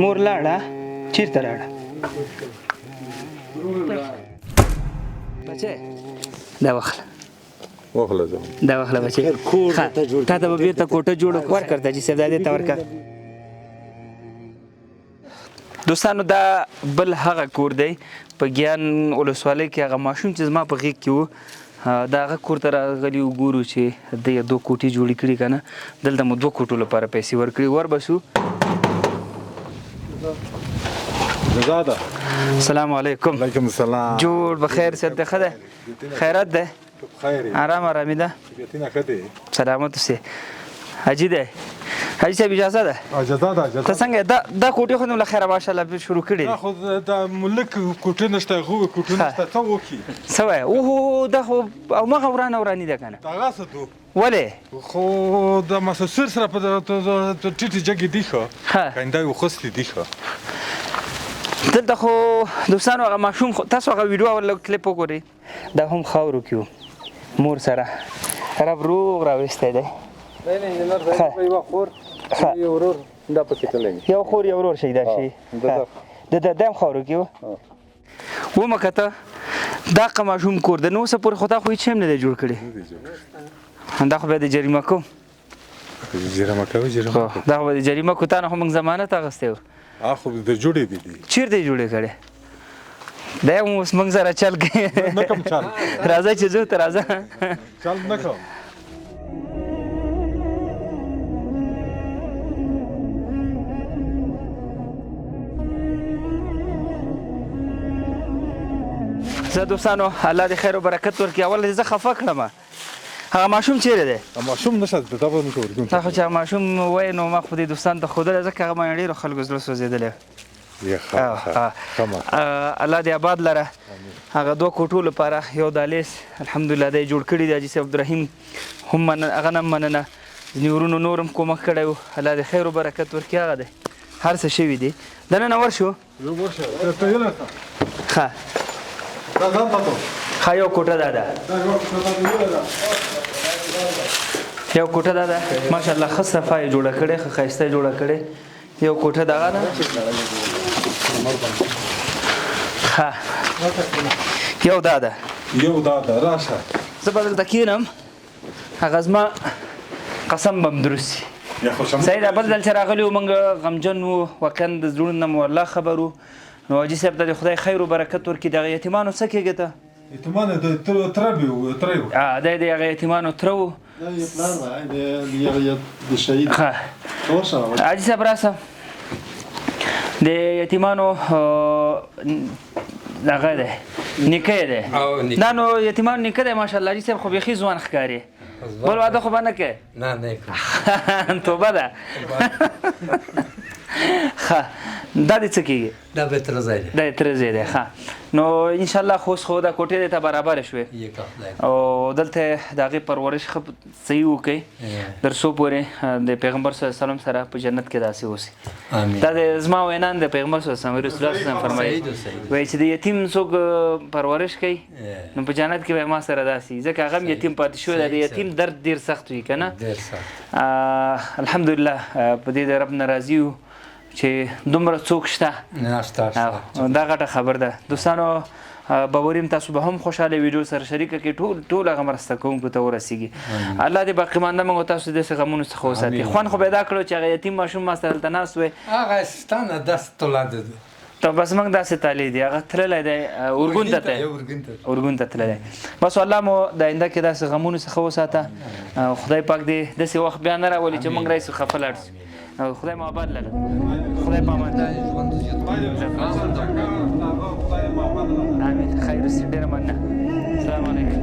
مور لاړه چیرته لاړه بچې دا واخله دا واخله بچې تا ته به بېرته کوټه جوړه ورکړه ته چې صاحب دا دې ته ورکړه دوستانو دا بل هغه کور دی په ګیان ولسوالۍ کې هغه ماشوم چې زما په غېږ کې و دا هغه کور ته راغلي وګورو چې د یو 2 کوټې جوړې کړي که نه دلته مو 2 کوټو لپاره پیسې ورکړي وربسو السلام علیکم وعلیکم السلام جوړ بخیر صحت دی ښه دی خیرات دی آرام آرامي ده سلامت اوسې حاجي دی حاجي صاحب اجازه ده ته څنګه دا کوټې خو نو له خیره ماشاءالله شروع کړې دي خو دا ملک کوټې نشته هغه کوټې نشته څه وکړي څه وایې اوهو دا خو همغه وراني ده که نه هغه څه دو ولې خو د مسافر سره په ټیټې جګې دي ښه کنده یې وخوستې دي ښه دلته خو دوستانو هغه ماشوم تاسو هغه ویډیو او کلیپ وګورئ دا هم خاورو کې و مور سره رب روغ راویستی دی یو خور یو ورور دا پکې تللی یو خور یو ورور شي دا شي د هم خاورو کې و ومه که ته دا که ماشوم کور د نو اوسه پورې خو تا خو هېڅ شی هم نه دی جوړ کړی دا خو بیا د جریمه کوم دا خو به د جریمه کو تا نه خو موږ ضمانت اخیستی و خو د جوړې دي چیرته یې جوړې کړې دا هم اوس موږ سره چل کوي نه کوم چل راځه چې ځو ته راځه چل نه کوم زه دوستانو الله دې خیر او برکت ورکړي اول زه خفه کړم هغه ماشوم چیرې دی ماشوم نشته دا به نه ورګون تا خو چې ماشوم وای نو ما خو دې دوستان ته ښودلی ځکه هغه باندې ډېرو خلکو زړه سوځېدلی الله دې آباد لره هغه 2 کوټو لپاره یو دالیس الحمدلله دی جوړ کړي دی حاجي صاحب عبدالرحیم هم هغه نه مننه ځینې ورونو نور هم کومک کړی و الله دې خیر و برکت ورکړي هغه دی هر څه شوي دي دننه ورشو ښه ښه یو کوټه دا ده یو کوټه دا ده ماشاءالله ښه صفا یې جوړه کړې ښه ښایسته یې جوړه کړې یو کوټه دغه ده ښه یو دا ده راشه زه به دلته کښېنم هغه زما قسم به م دروست شي صحیح ده بل ځل چې راغلي وو موږ غمجن وو واقعا د زړونو نه مو الله خبر وو نو حاجي صاحب ته د خدای خیر و برکت ورکړي دغه یتیمانو څه کېږي ته یتیمان د تره وو دی د هغه یتیمانو تره وو ښه حاجي صاحب راسه د یتیمانو دغه دی نیکه یې دی دا نو یتیمانو نیکه دی ماشاءالله حاجي صاحب خو بیخي ځوان ښکاري بل واده خو به نه کوې نه توبه ده ښه دا دې څه کېږي دا به تره ځای دی دا یې تره ځای دی ښه نو انشاءالله خو اوس خو دا کوټې دې ته برابره شوې او دلته د هغې پرورش ښه صحیح وکړئ تر څو پورې د پیغمبر صلی الله علیه وسلم سره په جنت کې داسې اوسي دا د زما وینا د پیغمبر صلی الله علیه وسلم رسول الله صلی الله علیه وسلم فرمایي وایي چې د یتیم څوک پرورش کوي نو په جنت کې به ما سره داسې ځکه هغه هم یتیم پاتې شوی دی د یتیم درد ډېر سخت وي که نه الحمدلله په دې د رب نه راضي یو چې دومره څوک شته دا غټه خبر ده دوستانو باوریم تاسو به هم خوشحاله ویډیو سره شریکه کړئ ټول هغه مرسته کوونکو ته ورسیږي الله دې باقي مانده موږ تاسو داسې غمونو څخه وساتي خوند خو پیدا کړو چې هغه یتیم ماشوم ما سره دلته ناست وی هغه ستانه داسې تولاده ده ته بس موږ داسې تالی دی هغه تللی دی اورګون ته تللی دی بس الله مو د آینده کې داسې غمونو څخه وساته خدای پاک دې داسې وخت بیا نه راولي چې موږ راشو خفه لاړ شو خدای مو آباد لره خدای په امان امين خير ډېره مننه السلام علیکم